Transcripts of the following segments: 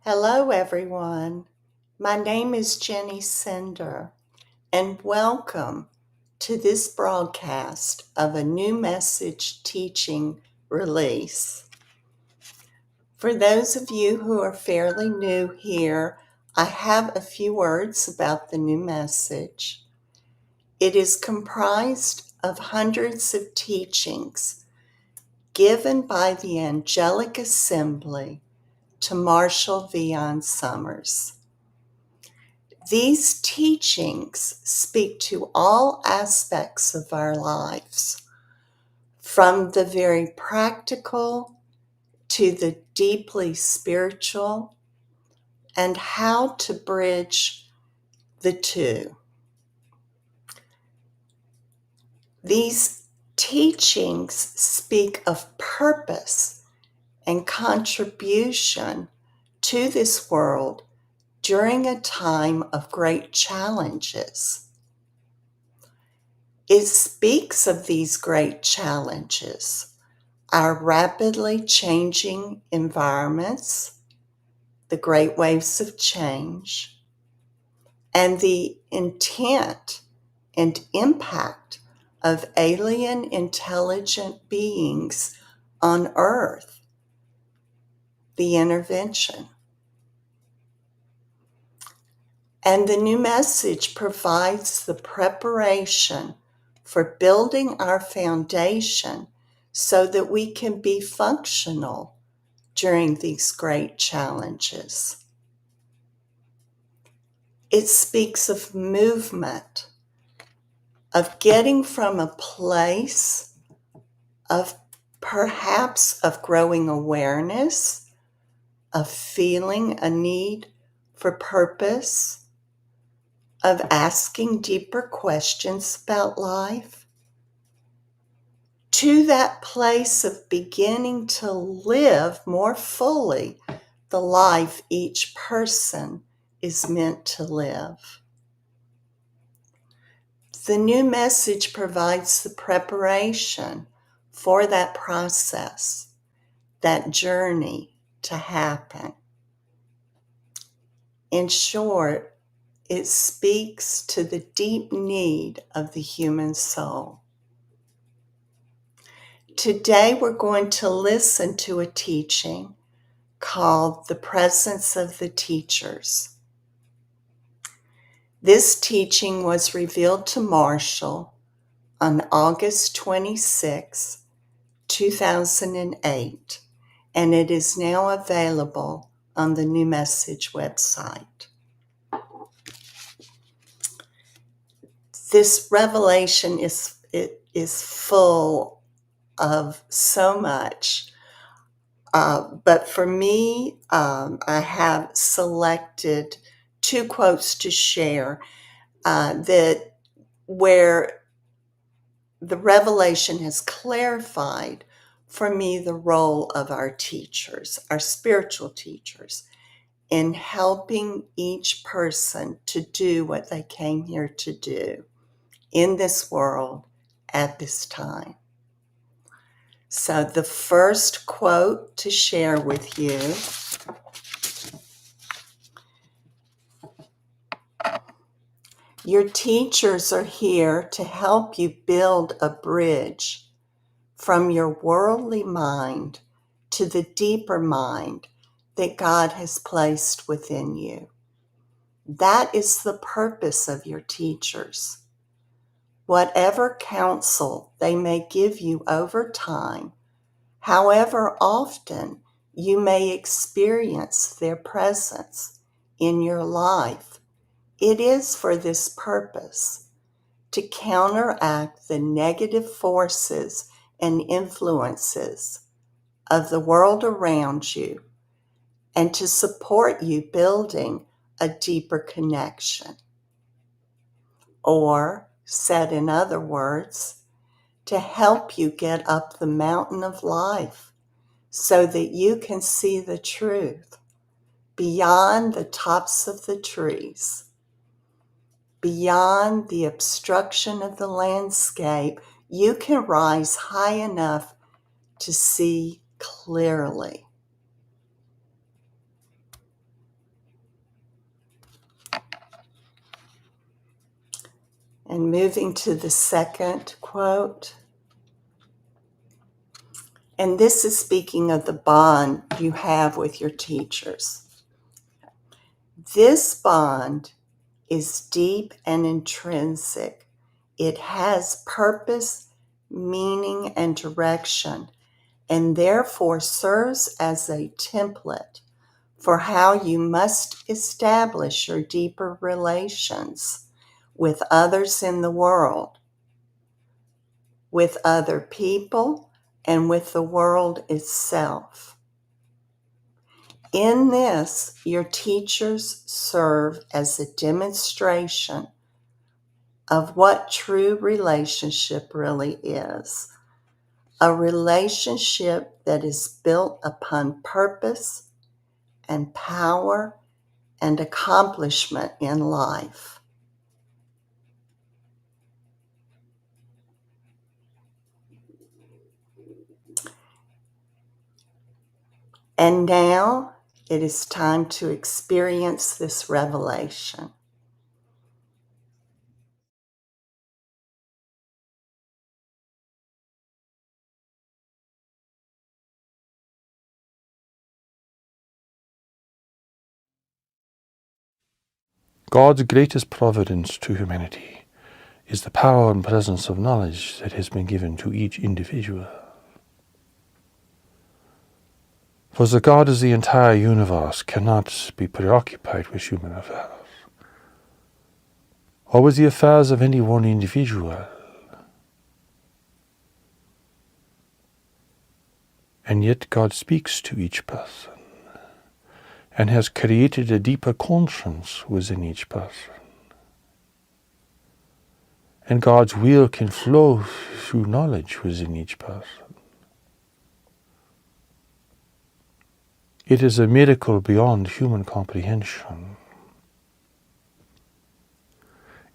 Hello, everyone. My name is Jenny Sender, and welcome to this broadcast of a new message teaching release. For those of you who are fairly new here, I have a few words about the new message. It is comprised of hundreds of teachings given by the Angelic Assembly to Marshall Vion Summers. These teachings speak to all aspects of our lives, from the very practical to the deeply spiritual, and how to bridge the two. These teachings speak of purpose and contribution to this world during a time of great challenges. It speaks of these great challenges, our rapidly changing environments, the great waves of change, and the intent and impact of alien intelligent beings on Earth, the intervention. And the new message provides the preparation for building our foundation so that we can be functional during these great challenges. It speaks of movement, of getting from a place of perhaps of growing awareness, of feeling a need for purpose, of asking deeper questions about life, to that place of beginning to live more fully the life each person is meant to live. The new message provides the preparation for that process, that journey to happen. In short, it speaks to the deep need of the human soul. Today we're going to listen to a teaching called The Presence of the Teachers. This teaching was revealed to Marshall on August 26, 2008, and it is now available on the New Message website. This revelation is full of so much, but for me, I have selected two quotes to share that where the revelation has clarified for me the role of our teachers, our spiritual teachers, in helping each person to do what they came here to do in this world at this time. So the first quote to share with you your teachers are here to help you build a bridge from your worldly mind to the deeper mind that God has placed within you. That is the purpose of your teachers. Whatever counsel they may give you over time, however often you may experience their presence in your life, it is for this purpose, to counteract the negative forces and influences of the world around you and to support you building a deeper connection. Or, said in other words, to help you get up the mountain of life so that you can see the truth beyond the tops of the trees, beyond the obstruction of the landscape. You can rise high enough to see clearly. And moving to the second quote, and this is speaking of the bond you have with your teachers. This bond is deep and intrinsic. It has purpose, meaning, and direction, and therefore serves as a template for how you must establish your deeper relations with others in the world, with other people, and with the world itself. In this, your teachers serve as a demonstration of what true relationship really is. A relationship that is built upon purpose and power and accomplishment in life. And now it is time to experience this revelation. God's greatest providence to humanity is the power and presence of knowledge that has been given to each individual. For the God of the entire universe cannot be preoccupied with human affairs, or with the affairs of any one individual. And yet God speaks to each person, and has created a deeper conscience within each person. And God's will can flow through knowledge within each person. It is a miracle beyond human comprehension.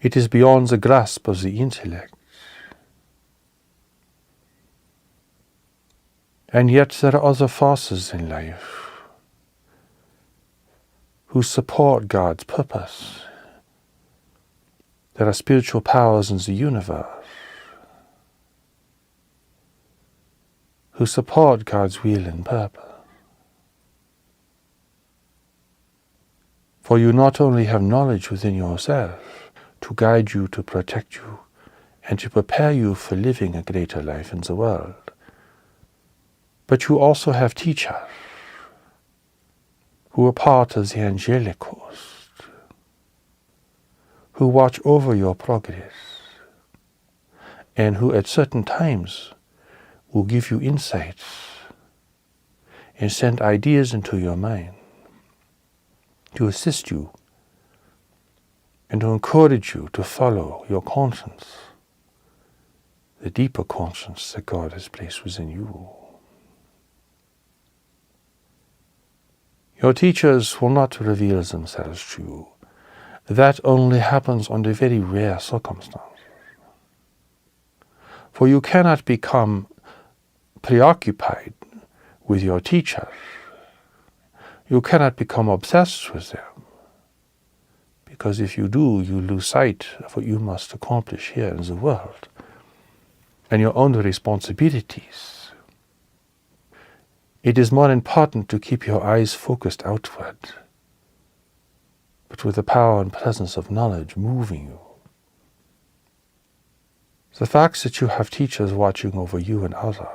It is beyond the grasp of the intellect. And yet there are other forces in life who support God's purpose. There are spiritual powers in the universe who support God's will and purpose. For you not only have knowledge within yourself to guide you, to protect you, and to prepare you for living a greater life in the world, but you also have teachers who are part of the angelic host, who watch over your progress, and who at certain times will give you insights and send ideas into your mind to assist you and to encourage you to follow your conscience, the deeper conscience that God has placed within you. Your teachers will not reveal themselves to you. That only happens under very rare circumstances. For you cannot become preoccupied with your teachers. You cannot become obsessed with them. Because if you do, you lose sight of what you must accomplish here in the world and your own responsibilities. It is more important to keep your eyes focused outward, but with the power and presence of knowledge moving you. The fact that you have teachers watching over you and others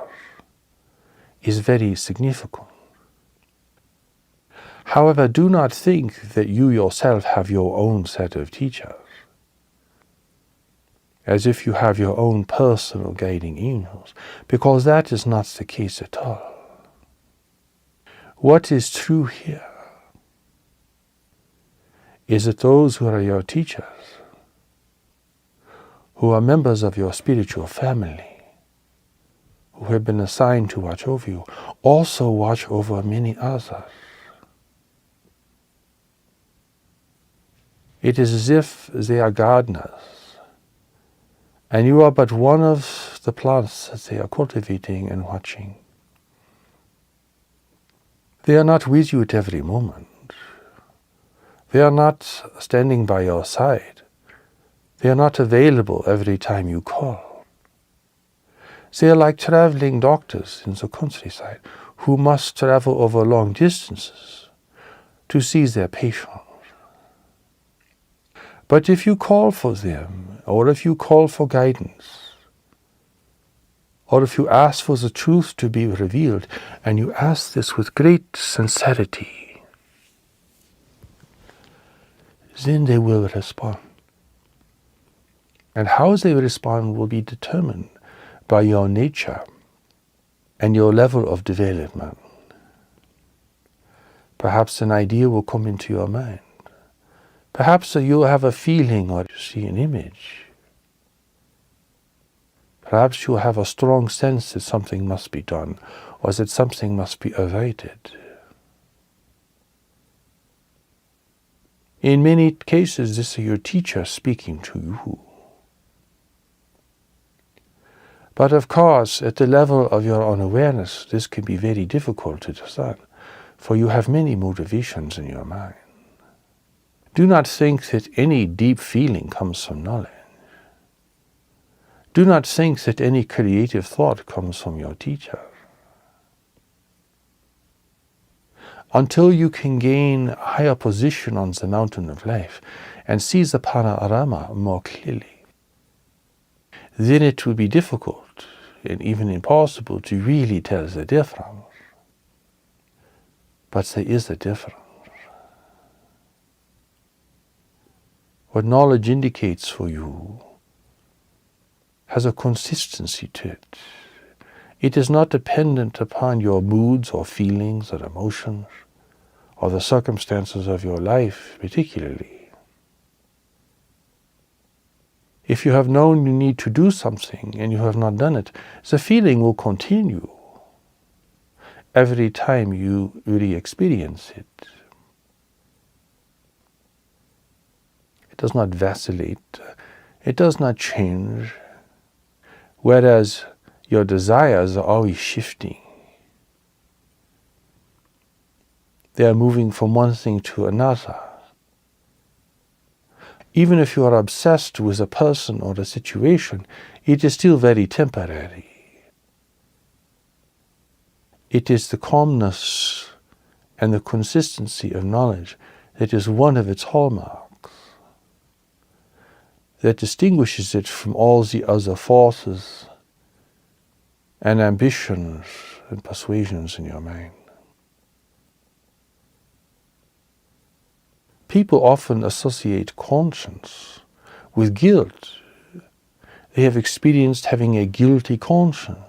is very significant. However, do not think that you yourself have your own set of teachers, as if you have your own personal guiding angels, because that is not the case at all. What is true here is that those who are your teachers, who are members of your spiritual family, who have been assigned to watch over you, also watch over many others. It is as if they are gardeners, and you are but one of the plants that they are cultivating and watching. They are not with you at every moment. They are not standing by your side. They are not available every time you call. They are like traveling doctors in the countryside who must travel over long distances to see their patients. But if you call for them, or if you call for guidance, or if you ask for the truth to be revealed, and you ask this with great sincerity, then they will respond. And how they respond will be determined by your nature and your level of development. Perhaps an idea will come into your mind. Perhaps you'll have a feeling or see an image. Perhaps you'll have a strong sense that something must be done or that something must be avoided. In many cases, this is your teacher speaking to you. But of course, at the level of your own awareness, this can be very difficult to discern, for you have many motivations in your mind. Do not think that any deep feeling comes from knowledge. Do not think that any creative thought comes from your teacher. Until you can gain a higher position on the mountain of life and see the panorama more clearly, then it will be difficult and even impossible to really tell the difference. But there is a difference. What knowledge indicates for you has a consistency to it. It is not dependent upon your moods or feelings or emotions or the circumstances of your life particularly. If you have known you need to do something and you have not done it, the feeling will continue every time you re-experience it. It does not vacillate. It does not change. Whereas your desires are always shifting. They are moving from one thing to another. Even if you are obsessed with a person or a situation, it is still very temporary. It is the calmness and the consistency of knowledge that is one of its hallmarks, that distinguishes it from all the other forces and ambitions and persuasions in your mind. People often associate conscience with guilt. They have experienced having a guilty conscience.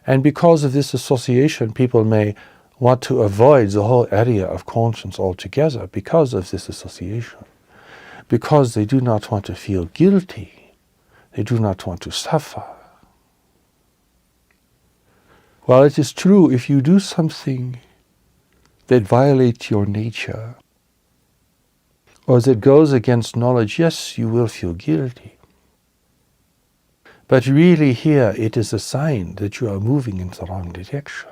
And because of this association, people may want to avoid the whole area of conscience altogether because of this association. Because they do not want to feel guilty. They do not want to suffer. While it is true, if you do something that violates your nature or that goes against knowledge, yes, you will feel guilty. But really here it is a sign that you are moving in the wrong direction.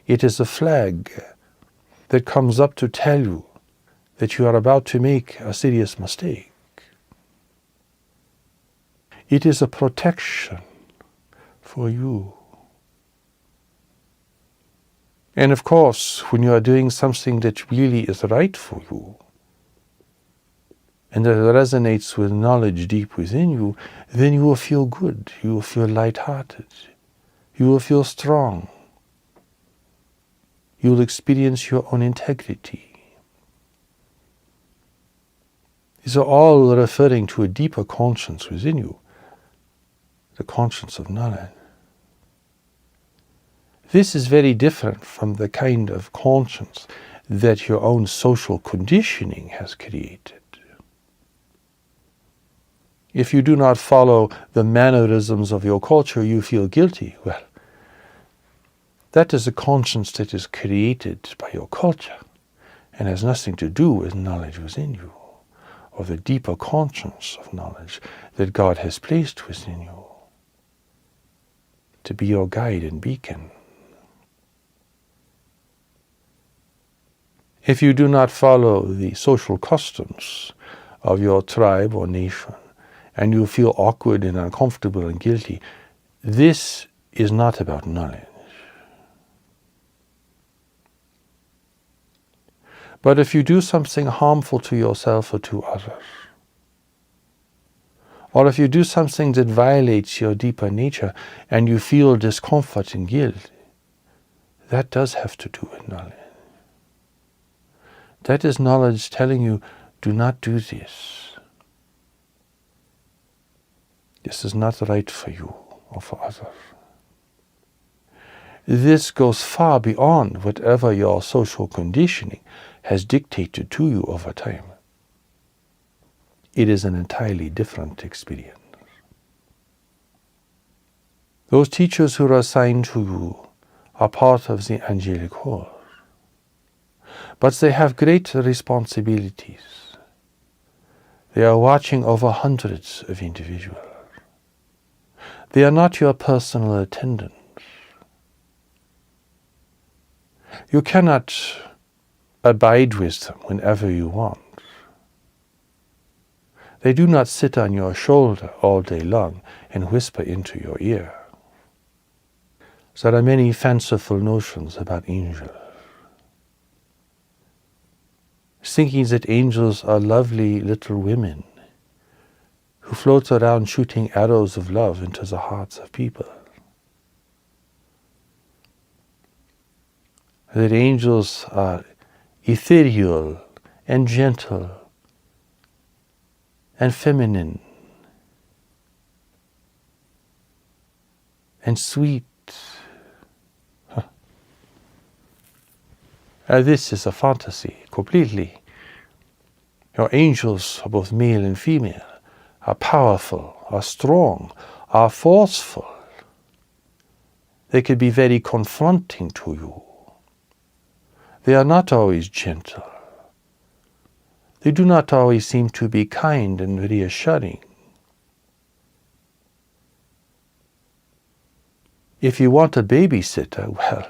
It is a flag that comes up to tell you that you are about to make a serious mistake. It is a protection for you. And of course, when you are doing something that really is right for you, and that resonates with knowledge deep within you, then you will feel good, you will feel lighthearted, you will feel strong, you will experience your own integrity. These are all referring to a deeper conscience within you, the conscience of knowledge. This is very different from the kind of conscience that your own social conditioning has created. If you do not follow the mannerisms of your culture, you feel guilty. Well, that is a conscience that is created by your culture and has nothing to do with knowledge within you, or the deeper conscience of knowledge that God has placed within you to be your guide and beacon. If you do not follow the social customs of your tribe or nation, and you feel awkward and uncomfortable and guilty, this is not about knowledge. But if you do something harmful to yourself or to others, or if you do something that violates your deeper nature and you feel discomfort and guilt, that does have to do with knowledge. That is knowledge telling you, do not do this. This is not right for you or for others. This goes far beyond whatever your social conditioning has dictated to you over time. It is an entirely different experience. Those teachers who are assigned to you are part of the angelic course, but they have great responsibilities. They are watching over hundreds of individuals. They are not your personal attendants. You cannot abide with them whenever you want. They do not sit on your shoulder all day long and whisper into your ear. There are many fanciful notions about angels. Thinking that angels are lovely little women who float around shooting arrows of love into the hearts of people. That angels are ethereal and gentle and feminine and sweet. This is a fantasy, completely. Your angels are both male and female, are powerful, are strong, are forceful. They can be very confronting to you. They are not always gentle. They do not always seem to be kind and reassuring. If you want a babysitter, well,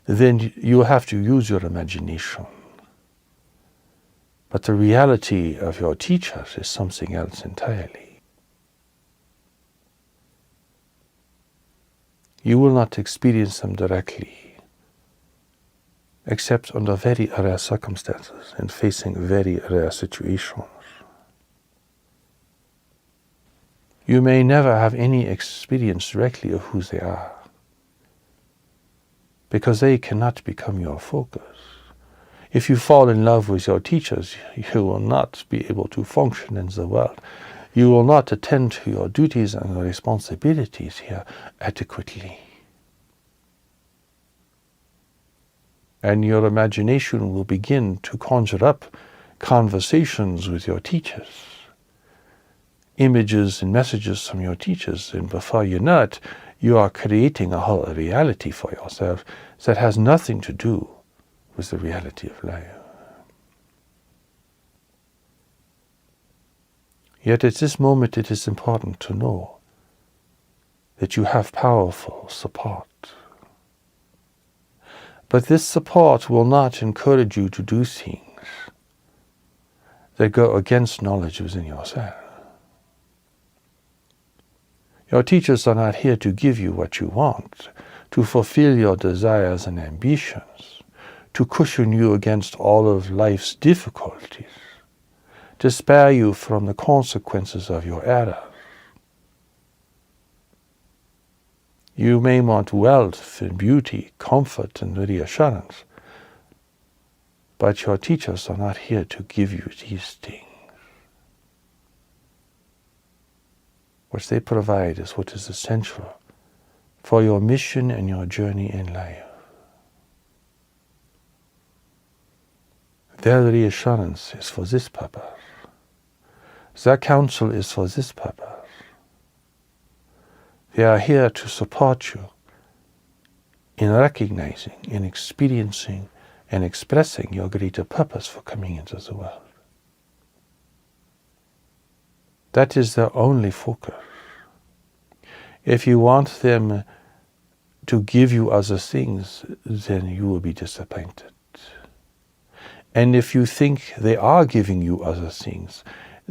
then you have to use your imagination. But the reality of your teachers is something else entirely. You will not experience them directly, except under very rare circumstances and facing very rare situations. You may never have any experience directly of who they are, because they cannot become your focus. If you fall in love with your teachers, you will not be able to function in the world. You will not attend to your duties and responsibilities here adequately. And your imagination will begin to conjure up conversations with your teachers, images and messages from your teachers, and before you know it, you are creating a whole reality for yourself that has nothing to do with the reality of life. Yet at this moment it is important to know that you have powerful support. But this support will not encourage you to do things that go against knowledge within yourself. Your teachers are not here to give you what you want, to fulfill your desires and ambitions, to cushion you against all of life's difficulties, to spare you from the consequences of your errors. You may want wealth and beauty, comfort and reassurance, but your teachers are not here to give you these things. What they provide is what is essential for your mission and your journey in life. Their reassurance is for this purpose. Their counsel is for this purpose. They are here to support you in recognizing, in experiencing, and expressing your greater purpose for coming into the world. That is their only focus. If you want them to give you other things, then you will be disappointed. And if you think they are giving you other things,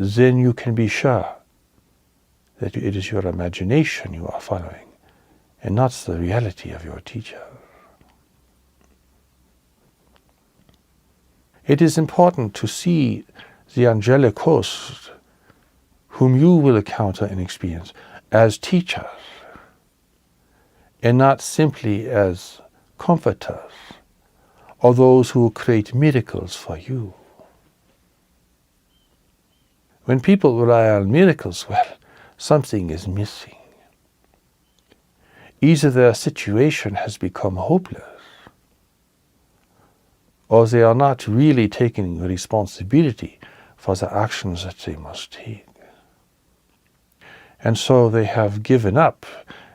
then you can be sure that it is your imagination you are following and not the reality of your teacher. It is important to see the angelic host whom you will encounter and experience as teachers and not simply as comforters or those who create miracles for you. When people rely on miracles, well, something is missing. Either their situation has become hopeless, or they are not really taking responsibility for the actions that they must take. And so they have given up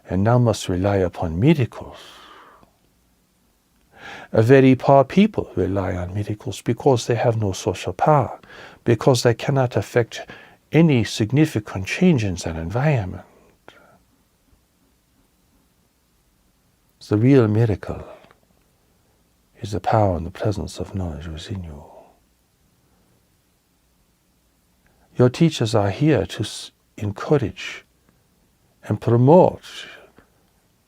and now must rely upon miracles. A very poor people rely on miracles because they have no social power, because they cannot affect any significant change in their environment. The real miracle is the power and the presence of knowledge within you. Your teachers are here to encourage and promote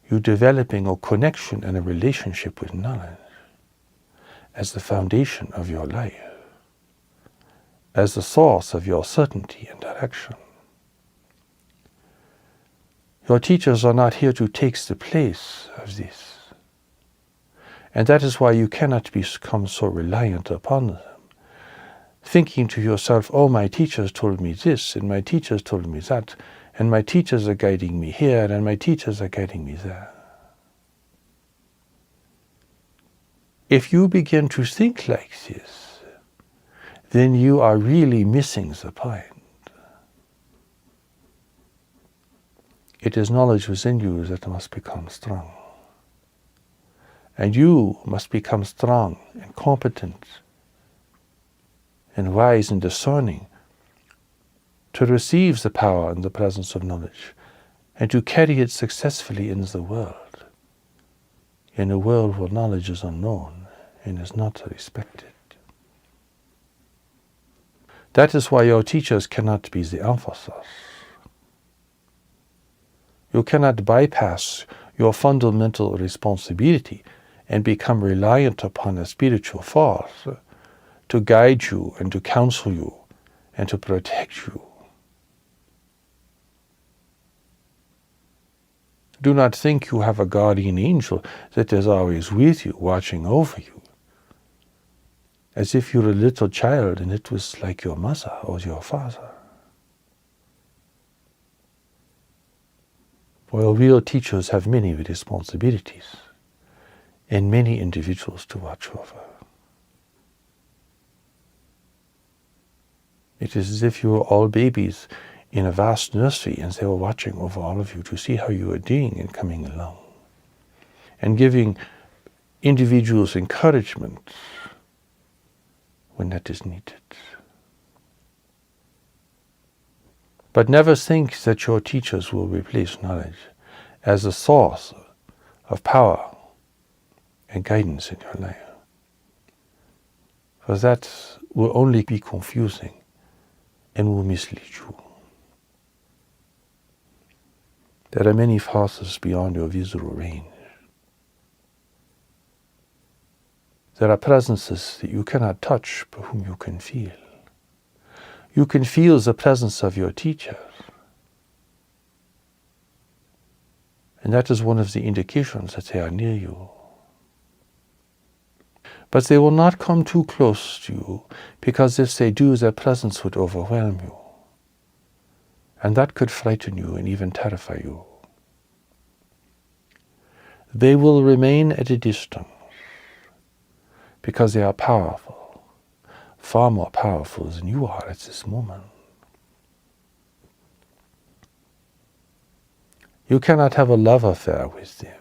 you developing a connection and a relationship with knowledge as the foundation of your life, as the source of your certainty and direction. Your teachers are not here to take the place of this. And that is why you cannot become so reliant upon them, thinking to yourself, oh, my teachers told me this, and my teachers told me that, and my teachers are guiding me here, and my teachers are guiding me there. If you begin to think like this, then you are really missing the point. It is knowledge within you that must become strong. And you must become strong and competent and wise and discerning to receive the power and the presence of knowledge and to carry it successfully in the world, in a world where knowledge is unknown and is not respected. That is why your teachers cannot be the emphasis. You cannot bypass your fundamental responsibility and become reliant upon a spiritual force to guide you and to counsel you and to protect you. Do not think you have a guardian angel that is always with you, watching over you, as if you're a little child and it was like your mother or your father. Well, real teachers have many responsibilities and many individuals to watch over. It is as if you were all babies in a vast nursery and they were watching over all of you to see how you are doing and coming along, and giving individuals encouragement when that is needed. But never think that your teachers will replace knowledge as a source of power and guidance in your life. For that will only be confusing and will mislead you. There are many forces beyond your visual range. There are presences that you cannot touch, but whom you can feel. You can feel the presence of your teachers. And that is one of the indications that they are near you. But they will not come too close to you, because if they do, their presence would overwhelm you. And that could frighten you and even terrify you. They will remain at a distance, because they are powerful, far more powerful than you are at this moment. You cannot have a love affair with them.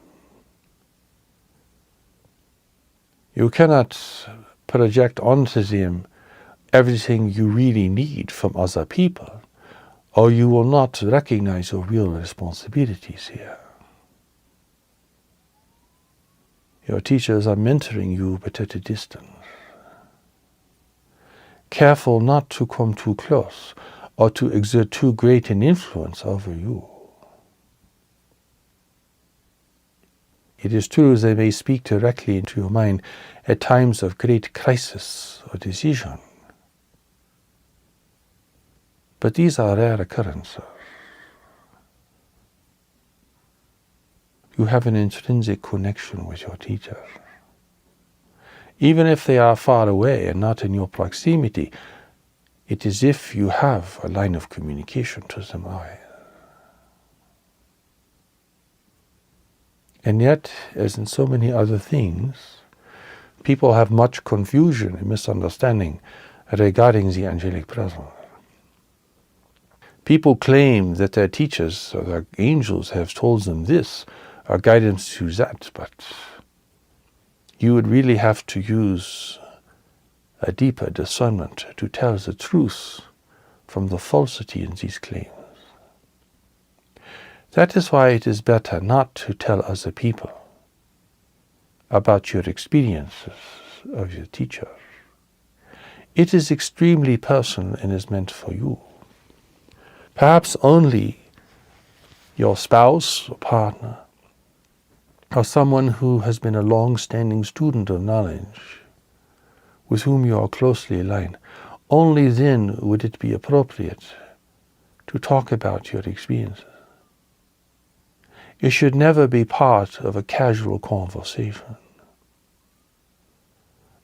You cannot project onto them everything you really need from other people, or you will not recognize your real responsibilities here. Your teachers are mentoring you, but at a distance. Careful not to come too close, or to exert too great an influence over you. It is true they may speak directly into your mind at times of great crisis or decision, but these are rare occurrences. You have an intrinsic connection with your teacher. Even if they are far away and not in your proximity, it is as if you have a line of communication to them always. And yet, as in so many other things, people have much confusion and misunderstanding regarding the angelic presence. People claim that their teachers or their angels have told them this, or guidance to that, but you would really have to use a deeper discernment to tell the truth from the falsity in these claims. That is why it is better not to tell other people about your experiences of your teacher. It is extremely personal and is meant for you. Perhaps only your spouse or partner, or someone who has been a long-standing student of knowledge, with whom you are closely aligned, only then would it be appropriate to talk about your experiences. It should never be part of a casual conversation.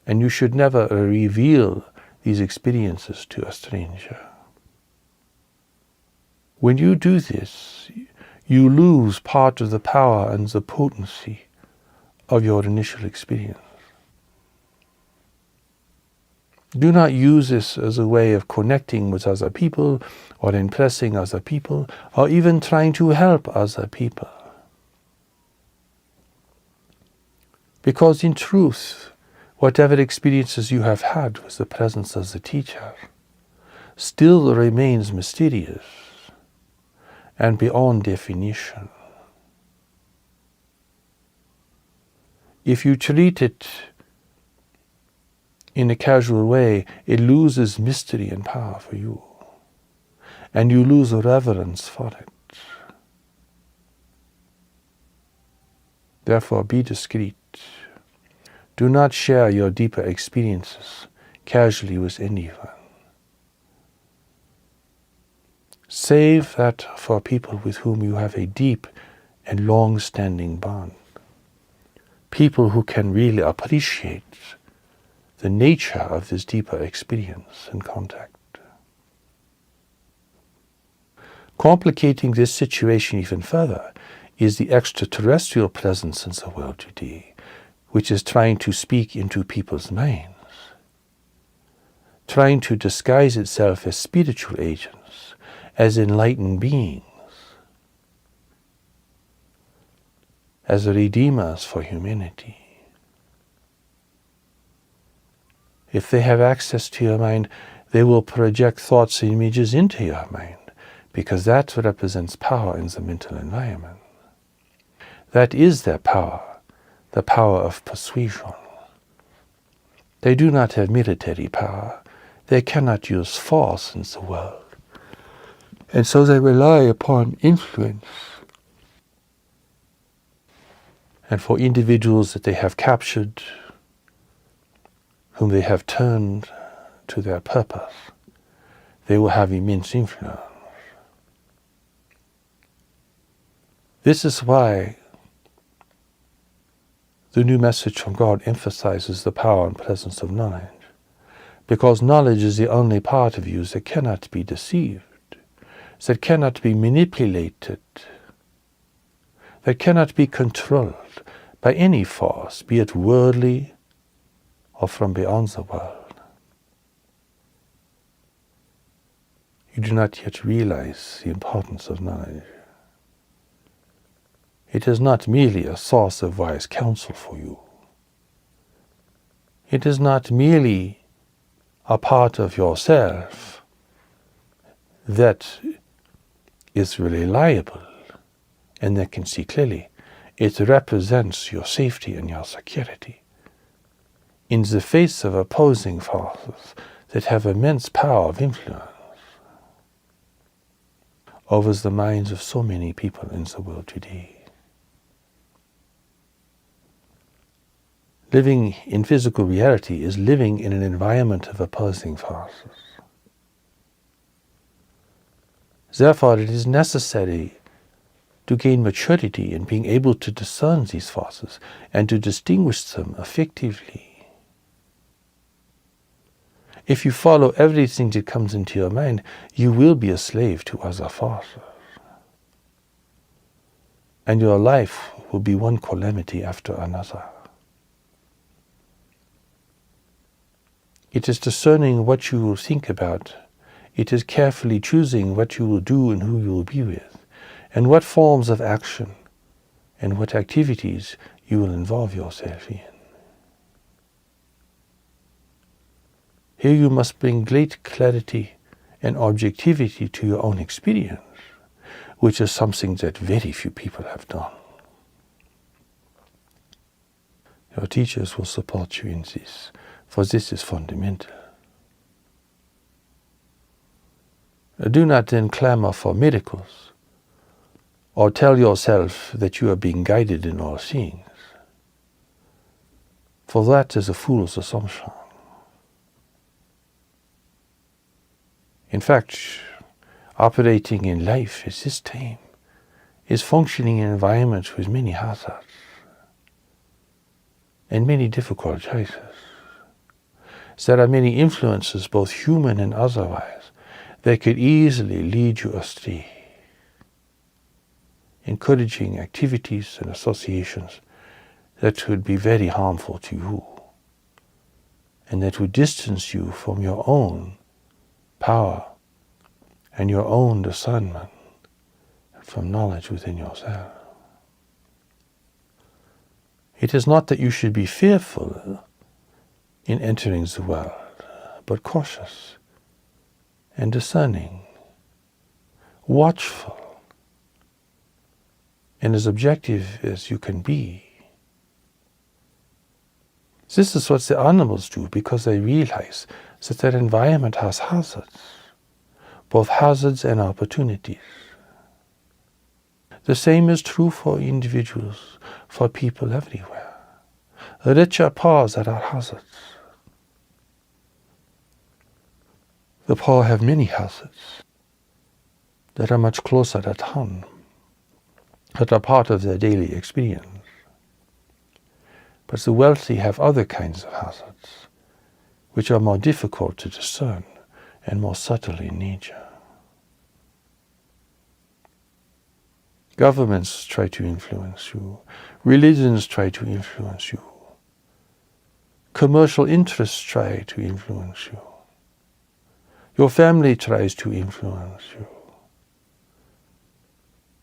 And you should never reveal these experiences to a stranger. When you do this, you lose part of the power and the potency of your initial experience. Do not use this as a way of connecting with other people or impressing other people or even trying to help other people. Because in truth, whatever experiences you have had with the presence of the teacher still remains mysterious and beyond definition. If you treat it in a casual way, it loses mystery and power for you, and you lose reverence for it. Therefore, be discreet. Do not share your deeper experiences casually with anyone. Save that for people with whom you have a deep and long-standing bond. People who can really appreciate the nature of this deeper experience and contact. Complicating this situation even further is the extraterrestrial presence in the world today, which is trying to speak into people's minds, trying to disguise itself as spiritual agents, as enlightened beings, as redeemers for humanity. If they have access to your mind, they will project thoughts and images into your mind, because that represents power in the mental environment. That is their power, the power of persuasion. They do not have military power. They cannot use force in the world. And so they rely upon influence. And for individuals that they have captured, whom they have turned to their purpose, they will have immense influence. This is why the new message from God emphasizes the power and presence of knowledge, because knowledge is the only part of you that cannot be deceived, that cannot be manipulated, that cannot be controlled by any force, be it worldly or from beyond the world. You do not yet realize the importance of knowledge. It is not merely a source of wise counsel for you. It is not merely a part of yourself that is reliable and that can see clearly. It represents your safety and your security in the face of opposing forces that have immense power of influence. over the minds of so many people in the world today. Living in physical reality is living in an environment of opposing forces. Therefore, it is necessary to gain maturity in being able to discern these forces and to distinguish them effectively. If you follow everything that comes into your mind, you will be a slave to other forces. And your life will be one calamity after another. It is discerning what you will think about. It is carefully choosing what you will do and who you will be with, and what forms of action and what activities you will involve yourself in. Here you must bring great clarity and objectivity to your own experience, which is something that very few people have done. Your teachers will support you in this, for this is fundamental. Do not then clamor for miracles, or tell yourself that you are being guided in all things, for that is a fool's assumption. In fact, operating in life at this time is functioning in environments with many hazards and many difficult choices. There are many influences, both human and otherwise, that could easily lead you astray, encouraging activities and associations that would be very harmful to you and that would distance you from your own power and your own discernment, from knowledge within yourself. It is not that you should be fearful in entering the world, but cautious and discerning, watchful, and as objective as you can be. This is what the animals do, because they realize that their environment has hazards, both hazards and opportunities. The same is true for individuals, for people everywhere. Rich or poor, there are hazards. The poor have many hazards that are much closer at hand, that are part of their daily experience. But the wealthy have other kinds of hazards, which are more difficult to discern and more subtle in nature. Governments try to influence you. Religions try to influence you. Commercial interests try to influence you. Your family tries to influence you.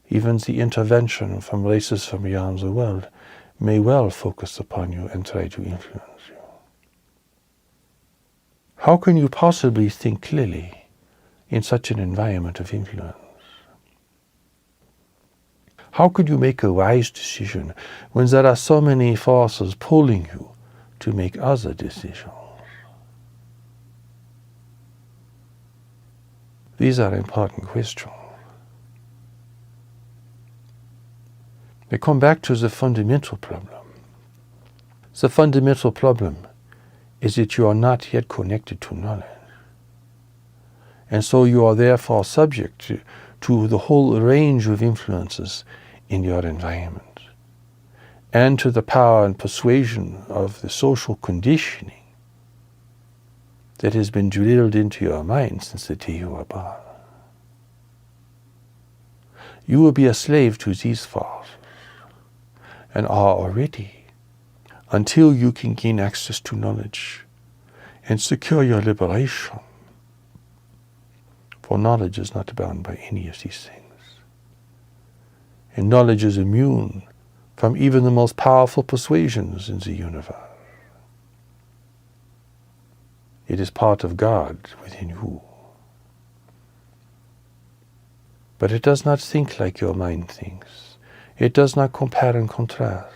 Even the intervention from races from around the world may well focus upon you and try to influence you. How can you possibly think clearly in such an environment of influence? How could you make a wise decision when there are so many forces pulling you to make other decisions? These are important questions. They come back to the fundamental problem. The fundamental problem is that you are not yet connected to knowledge. And so you are therefore subject to the whole range of influences in your environment, and to the power and persuasion of the social conditioning that has been drilled into your mind since the day you were born. You will be a slave to these forces, and are already, until you can gain access to knowledge and secure your liberation. For knowledge is not bound by any of these things. And knowledge is immune from even the most powerful persuasions in the universe. It is part of God within you. But it does not think like your mind thinks. It does not compare and contrast.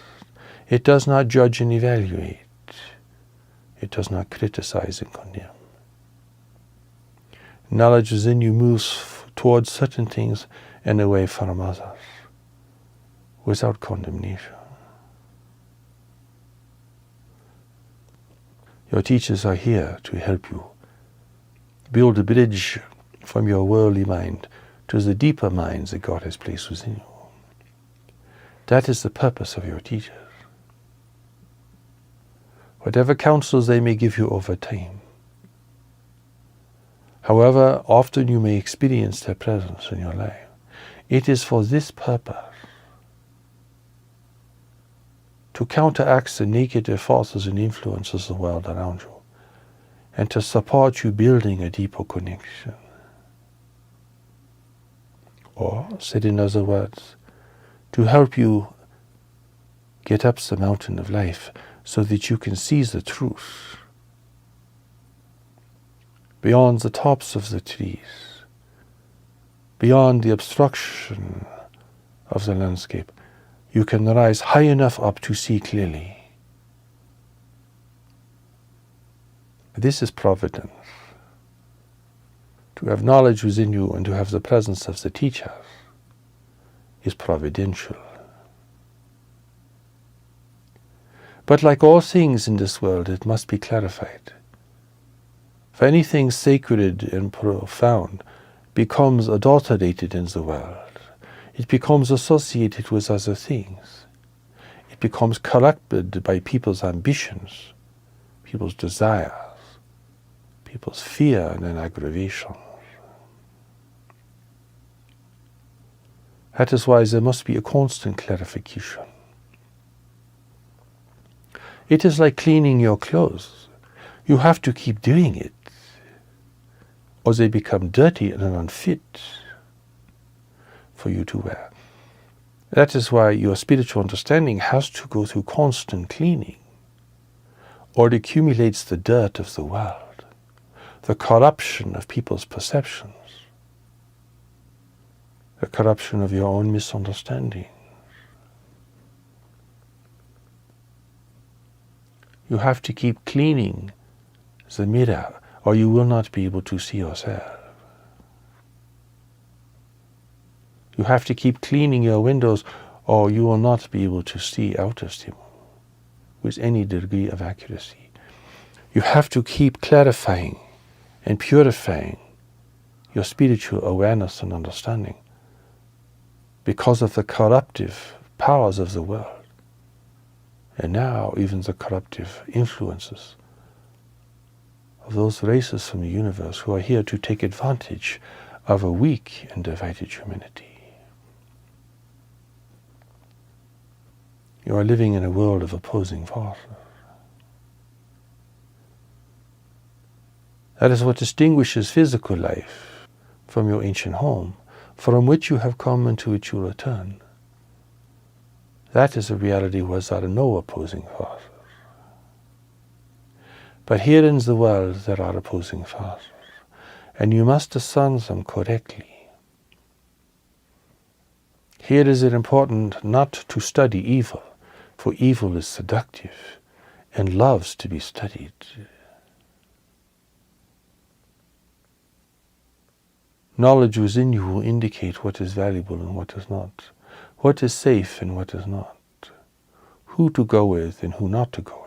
It does not judge and evaluate. It does not criticize and condemn. Knowledge within you moves towards certain things and away from others, without condemnation. Your teachers are here to help you build a bridge from your worldly mind to the deeper minds that God has placed within you. That is the purpose of your teachers. Whatever counsels they may give you over time, however often you may experience their presence in your life, it is for this purpose, to counteract the negative forces and influences of the world around you, and to support you building a deeper connection. Or, said in other words, to help you get up the mountain of life so that you can see the truth beyond the tops of the trees, beyond the obstruction of the landscape. You can rise high enough up to see clearly. This is providence. To have knowledge within you and to have the presence of the teachers is providential. But like all things in this world, it must be clarified. For anything sacred and profound becomes adulterated in the world. It becomes associated with other things. It becomes corrupted by people's ambitions, people's desires, people's fear and aggravation. That is why there must be a constant clarification. It is like cleaning your clothes. You have to keep doing it, or they become dirty and unfit for you to wear. That is why your spiritual understanding has to go through constant cleaning, or it accumulates the dirt of the world, the corruption of people's perceptions, the corruption of your own misunderstanding. You have to keep cleaning the mirror, or you will not be able to see yourself. You have to keep cleaning your windows, or you will not be able to see out of them with any degree of accuracy. You have to keep clarifying and purifying your spiritual awareness and understanding because of the corruptive powers of the world, and now even the corruptive influences of those races from the universe who are here to take advantage of a weak and divided humanity. You are living in a world of opposing forces. That is what distinguishes physical life from your ancient home, from which you have come and to which you return. That is a reality where there are no opposing forces. But here in the world there are opposing forces, and you must discern them correctly. Here is it important not to study evil, for evil is seductive and loves to be studied. Knowledge within you will indicate what is valuable and what is not, what is safe and what is not, who to go with and who not to go with,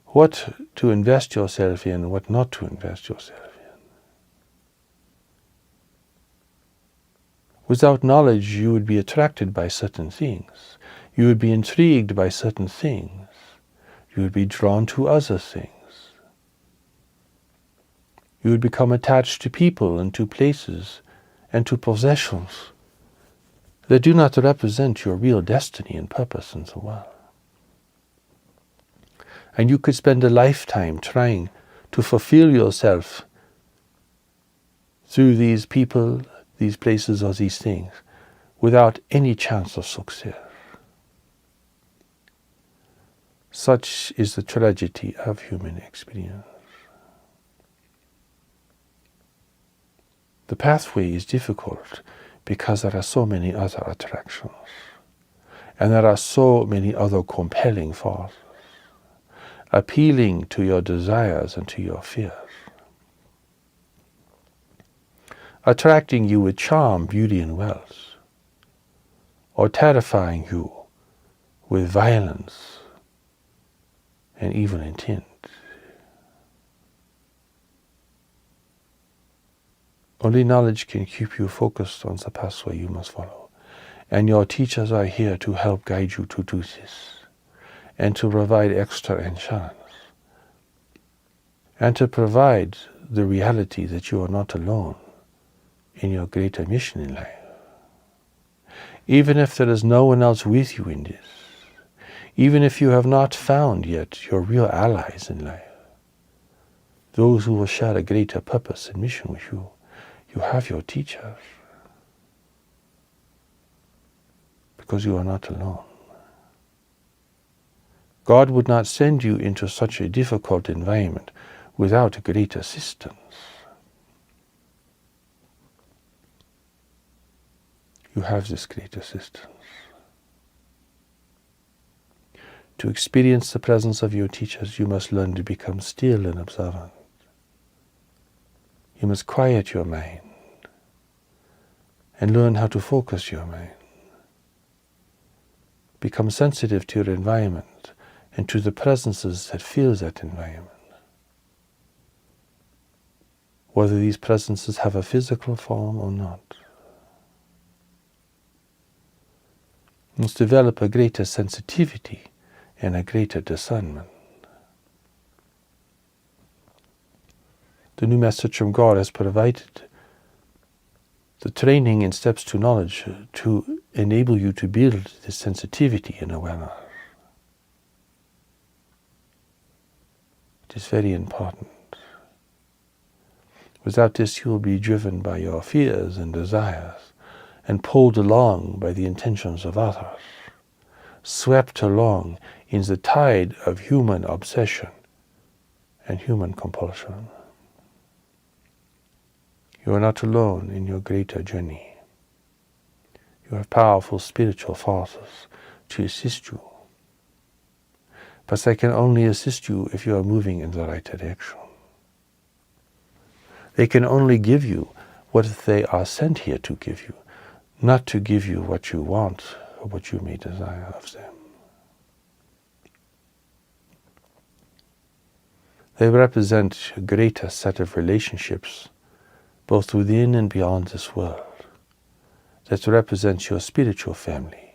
what to invest yourself in and what not to invest yourself in. Without knowledge, you would be attracted by certain things. You would be intrigued by certain things. You would be drawn to other things. You would become attached to people and to places and to possessions that do not represent your real destiny and purpose in the world. And you could spend a lifetime trying to fulfill yourself through these people, these places, or these things without any chance of success. Such is the tragedy of human experience. The pathway is difficult because there are so many other attractions, and there are so many other compelling forces, appealing to your desires and to your fears. attracting you with charm, beauty, and wealth, or terrifying you with violence and evil intent. Only knowledge can keep you focused on the pathway you must follow. And your teachers are here to help guide you to do this, and to provide extra insurance, and to provide the reality that you are not alone in your greater mission in life. Even if there is no one else with you in this, even if you have not found yet your real allies in life, those who will share a greater purpose and mission with you, you have your teachers, because you are not alone. God would not send you into such a difficult environment without great assistance. You have this great assistance. To experience the presence of your teachers, you must learn to become still and observant. You must quiet your mind and learn how to focus your mind. Become sensitive to your environment and to the presences that fill that environment. Whether these presences have a physical form or not. You must develop a greater sensitivity and a greater discernment. The new message from God has provided the training and steps to knowledge to enable you to build this sensitivity and awareness. It is very important. Without this, you will be driven by your fears and desires and pulled along by the intentions of others, swept along in the tide of human obsession and human compulsion. You are not alone in your greater journey. You have powerful spiritual forces to assist you. But they can only assist you if you are moving in the right direction. They can only give you what they are sent here to give you, not to give you what you want or what you may desire of them. They represent a greater set of relationships, both within and beyond this world, that represents your spiritual family,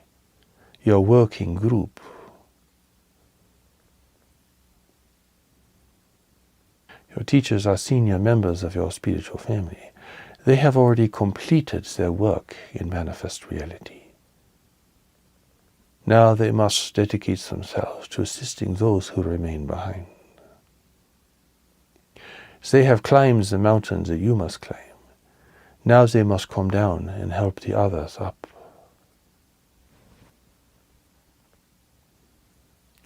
your working group. Your teachers are senior members of your spiritual family. They have already completed their work in manifest reality. Now they must dedicate themselves to assisting those who remain behind. They have climbed the mountains that you must climb. Now they must come down and help the others up.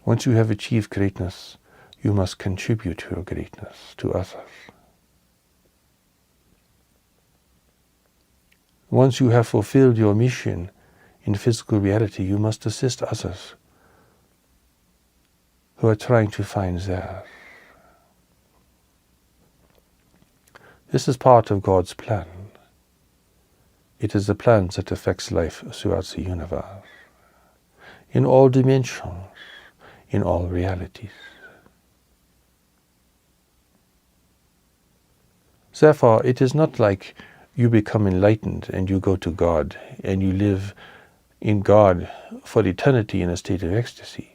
Once you have achieved greatness, you must contribute to your greatness to others. Once you have fulfilled your mission in physical reality, you must assist others who are trying to find theirs. This is part of God's plan. It is a plan that affects life throughout the universe, in all dimensions, in all realities. Therefore, it is not like you become enlightened and you go to God and you live in God for eternity in a state of ecstasy.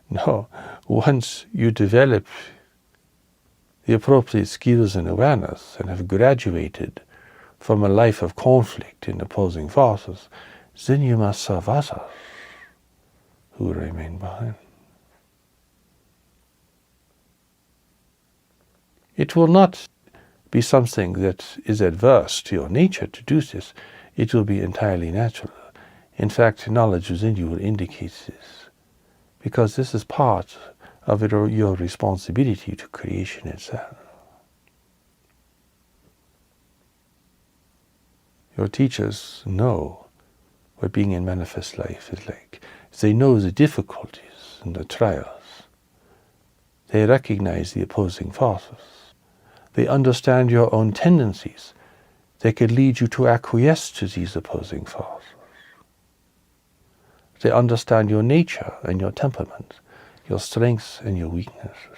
No, once you develop the appropriate skills and awareness and have graduated from a life of conflict in opposing forces, then you must serve others who remain behind. It will not be something that is adverse to your nature to do this. It will be entirely natural. In fact, knowledge within you will indicate this, because this is part of your responsibility to creation itself. Your teachers know what being in manifest life is like. They know the difficulties and the trials. They recognize the opposing forces. They understand your own tendencies They could lead you to acquiesce to these opposing forces. They understand your nature and your temperament, your strengths and your weaknesses.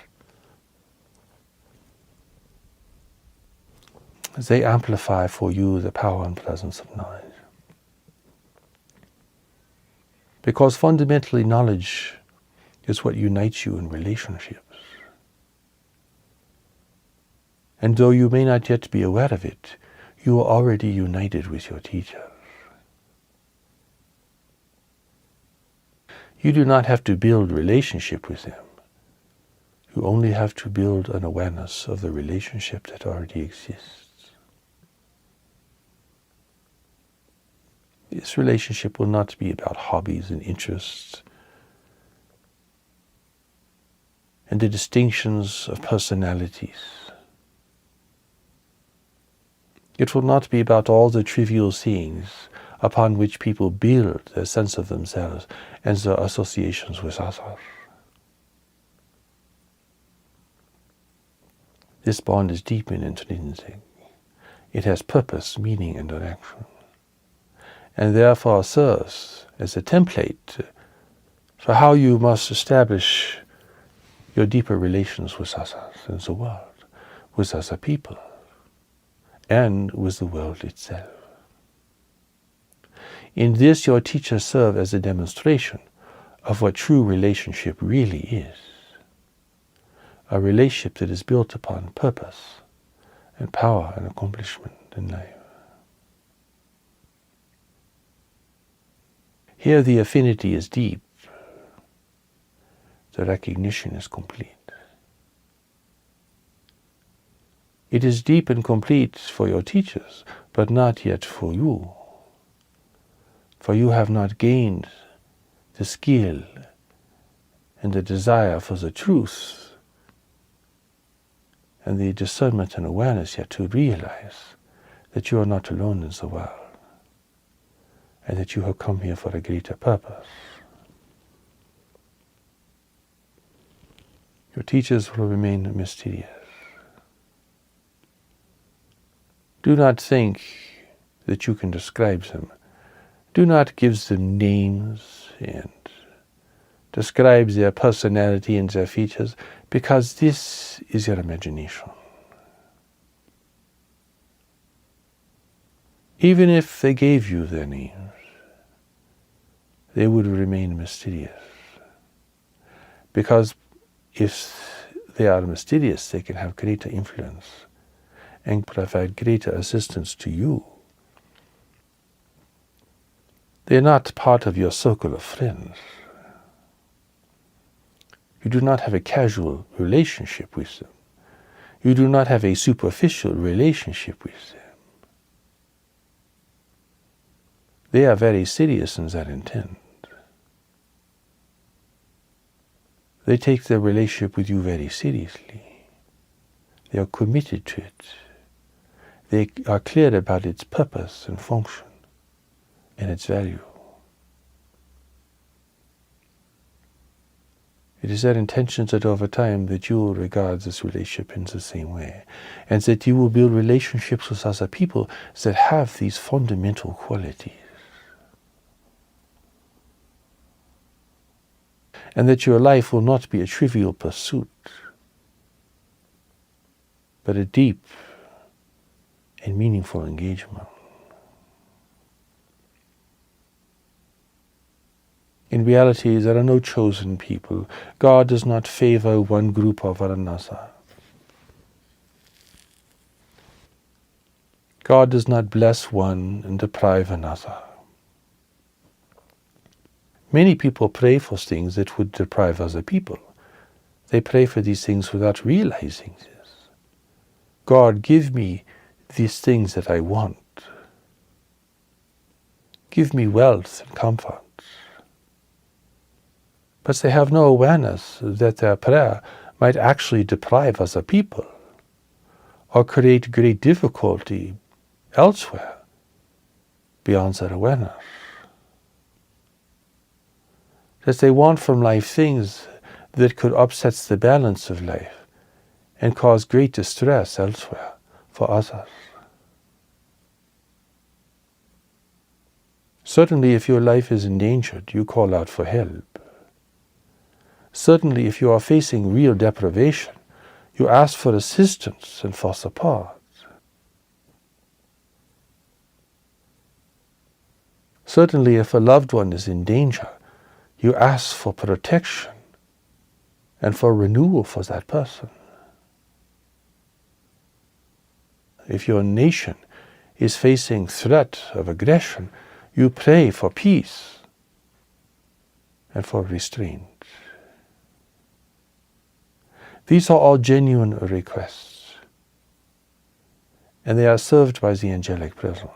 They amplify for you the power and presence of knowledge. Because fundamentally, knowledge is what unites you in relationships. And though you may not yet be aware of it, you are already united with your teachers. You do not have to build relationship with them. You only have to build an awareness of the relationship that already exists. This relationship will not be about hobbies and interests and the distinctions of personalities. It will not be about all the trivial things upon which people build their sense of themselves and their associations with others. This bond is deep and intrinsic. It has purpose, meaning, and direction, and therefore serves as a template for how you must establish your deeper relations with others in the world, with other people, and with the world itself. In this, your teachers serve as a demonstration of what true relationship really is. A relationship that is built upon purpose and power and accomplishment in life. Here the affinity is deep. The recognition is complete. It is deep and complete for your teachers, but not yet for you. For you have not gained the skill and the desire for the truth and the discernment and awareness yet to realize that you are not alone in the world and that you have come here for a greater purpose. Your teachers will remain mysterious. Do not think that you can describe them. Do not give them names and describe their personality and their features, because this is your imagination. Even if they gave you their names, they would remain mysterious. Because if they are mysterious, they can have greater influence and provide greater assistance to you. They are not part of your circle of friends. You do not have a casual relationship with them. You do not have a superficial relationship with them. They are very serious in their intent. They take their relationship with you very seriously. They are committed to it. They are clear about its purpose and function and its value. It is their intention that over time that you will regard this relationship in the same way, and that you will build relationships with other people that have these fundamental qualities. And that your life will not be a trivial pursuit, but a deep and meaningful engagement. In reality, there are no chosen people. God does not favor one group over another. God does not bless one and deprive another. Many people pray for things that would deprive other people. They pray for these things without realizing this. God, give me these things that I want. Give me wealth and comfort. But they have no awareness that their prayer might actually deprive other people or create great difficulty elsewhere beyond their awareness. That they want from life things that could upset the balance of life and cause great distress elsewhere for others. Certainly, if your life is endangered, you call out for help. Certainly, if you are facing real deprivation, you ask for assistance and for support. Certainly, if a loved one is in danger, you ask for protection and for renewal for that person. If your nation is facing threat of aggression, you pray for peace and for restraint. These are all genuine requests, and they are served by the angelic presence.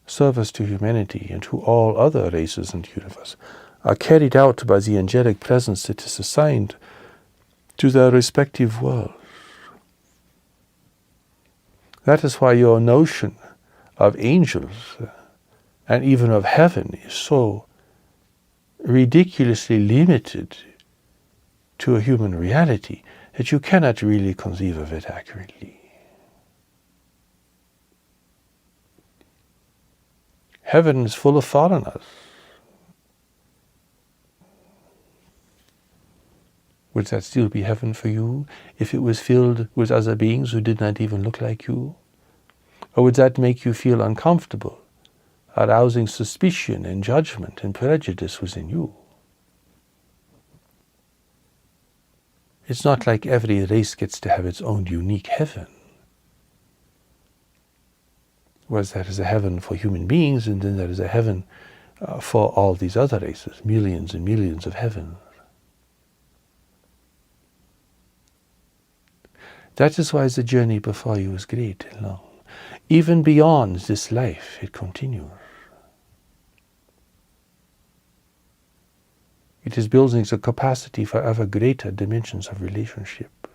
Service to humanity and to all other races in the universe are carried out by the angelic presence that is assigned to their respective worlds. That is why your notion of angels and even of heaven is so ridiculously limited to a human reality that you cannot really conceive of it accurately. Heaven is full of foreigners. Would that still be heaven for you if it was filled with other beings who did not even look like you? Or would that make you feel uncomfortable, arousing suspicion and judgment and prejudice within you? It's not like every race gets to have its own unique heaven. Whereas there is a heaven for human beings, and then there is a heaven for all these other races, millions and millions of heavens. That is why the journey before you is great and long. Even beyond this life, it continues. It is building the capacity for ever greater dimensions of relationship.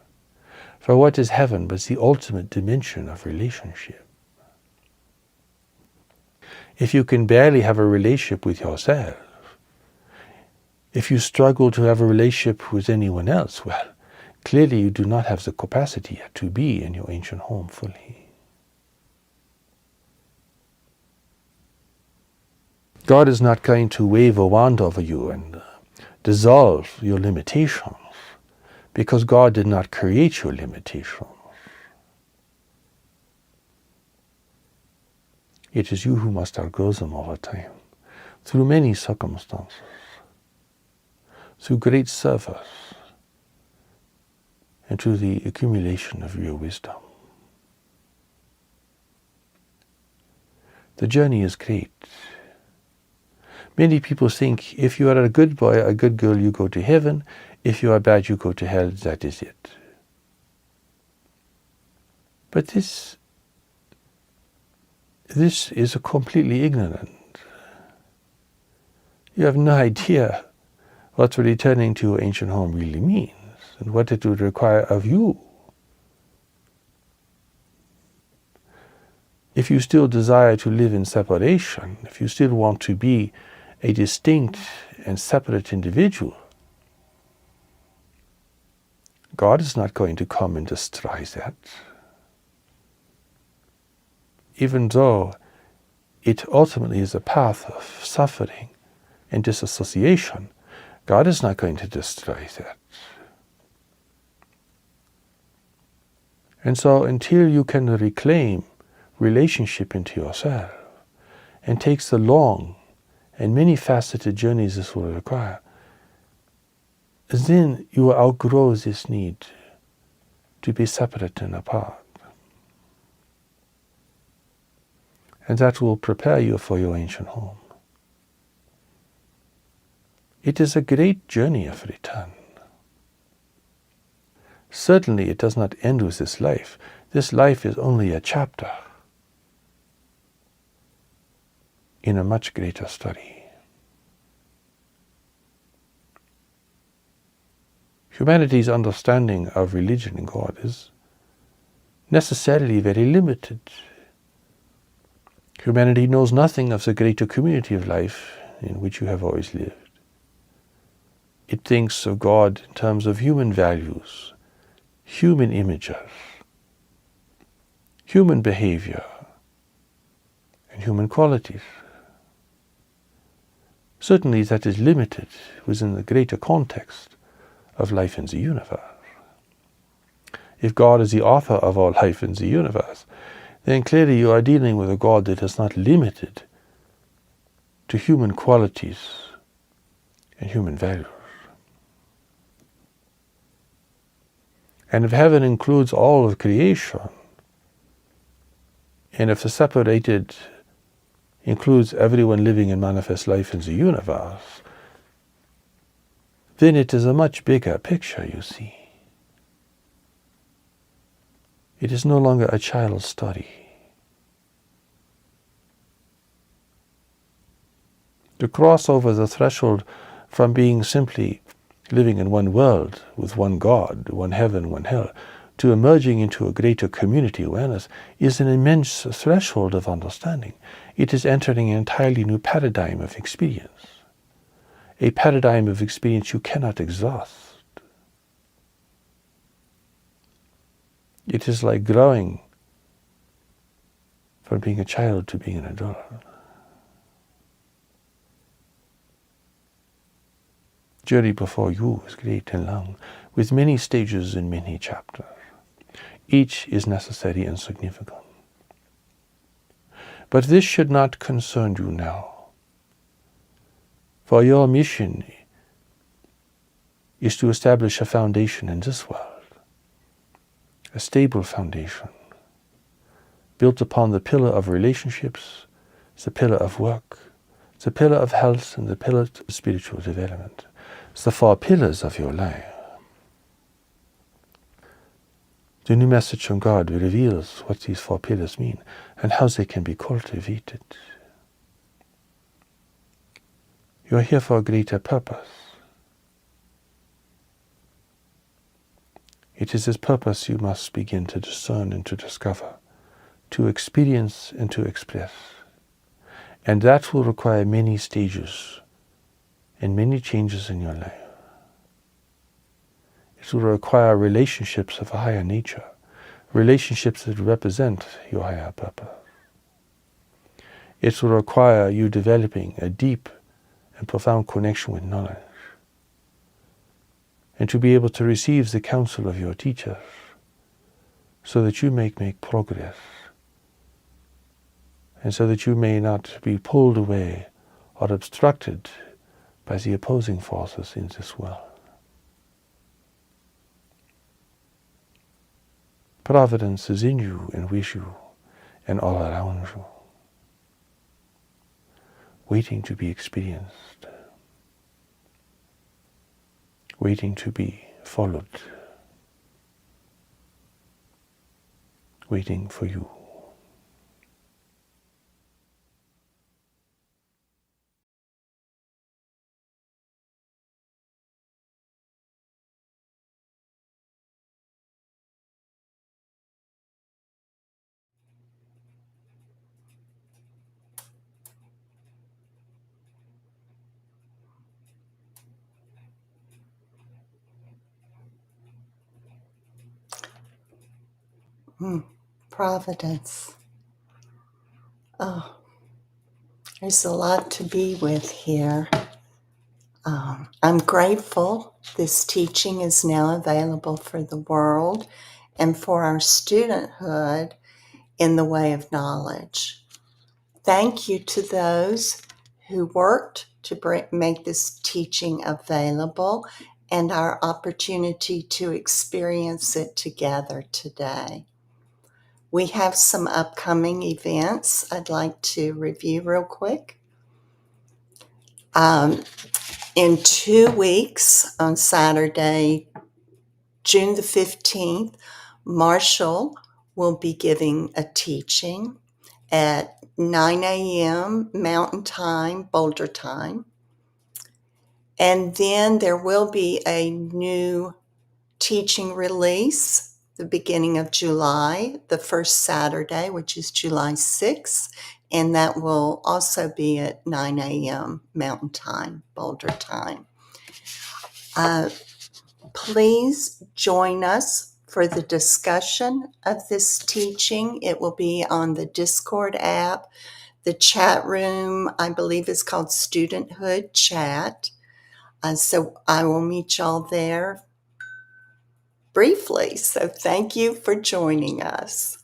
For what is heaven but the ultimate dimension of relationship? If you can barely have a relationship with yourself, if you struggle to have a relationship with anyone else, well, clearly you do not have the capacity yet to be in your ancient home fully. God is not going to wave a wand over you and dissolve your limitations, because God did not create your limitations. It is you who must outgrow them over time, through many circumstances, through great service, and through the accumulation of real wisdom. The journey is great. Many people think if you are a good boy, a good girl, you go to heaven. If you are bad, you go to hell. That is it. But this is a completely ignorant. You have no idea what returning to your ancient home really means and what it would require of you. If you still desire to live in separation, if you still want to be a distinct and separate individual, God is not going to come and destroy that. Even though it ultimately is a path of suffering and disassociation, God is not going to destroy that. And so until you can reclaim relationship into yourself and takes the long and many faceted journeys this will require, then you will outgrow this need to be separate and apart. And that will prepare you for your ancient home. It is a great journey of return. Certainly it does not end with this life. This life is only a chapter in a much greater story. Humanity's understanding of religion and God is necessarily very limited. Humanity knows nothing of the greater community of life in which you have always lived. It thinks of God in terms of human values, human images, human behavior and human qualities. Certainly that is limited within the greater context of life in the universe. If God is the author of all life in the universe, then clearly you are dealing with a God that is not limited to human qualities and human values. And if heaven includes all of creation, and if the separated includes everyone living in manifest life in the universe, then it is a much bigger picture, you see. It is no longer a child's story. To cross over the threshold from being simply living in one world with one God, one heaven, one hell, to emerging into a greater community awareness is an immense threshold of understanding. It is entering an entirely new paradigm of experience, a paradigm of experience you cannot exhaust. It is like growing from being a child to being an adult. Journey before you is great and long, with many stages and many chapters. Each is necessary and significant. But this should not concern you now. For your mission is to establish a foundation in this world, a stable foundation, built upon the pillar of relationships, the pillar of work, the pillar of health, and the pillar of spiritual development. It's the 4 pillars of your life. The new message from God reveals what these 4 pillars mean and how they can be cultivated. You are here for a greater purpose. It is this purpose you must begin to discern and to discover, to experience and to express. And that will require many stages and many changes in your life. It will require relationships of a higher nature, relationships that represent your higher purpose. It will require you developing a deep and profound connection with knowledge, and to be able to receive the counsel of your teachers so that you may make progress, and so that you may not be pulled away or obstructed by the opposing forces in this world. Providence is in you and with you and all around you, waiting to be experienced, waiting to be followed, waiting for you. Providence. Oh, there's a lot to be with here. I'm grateful this teaching is now available for the world and for our studenthood in the way of knowledge. Thank you to those who worked to make this teaching available and our opportunity to experience it together today. We have some upcoming events I'd like to review real quick. In 2 weeks, on Saturday, June the 15th, Marshall will be giving a teaching at 9 a.m. Mountain Time, Boulder Time. And then there will be a new teaching release the beginning of July, the first Saturday, which is July 6th, and that will also be at 9 a.m. Mountain Time, Boulder Time. Please join us for the discussion of this teaching. It will be on the Discord app. The chat room, I believe, is called Studenthood Chat. So I will meet y'all there briefly. So thank you for joining us.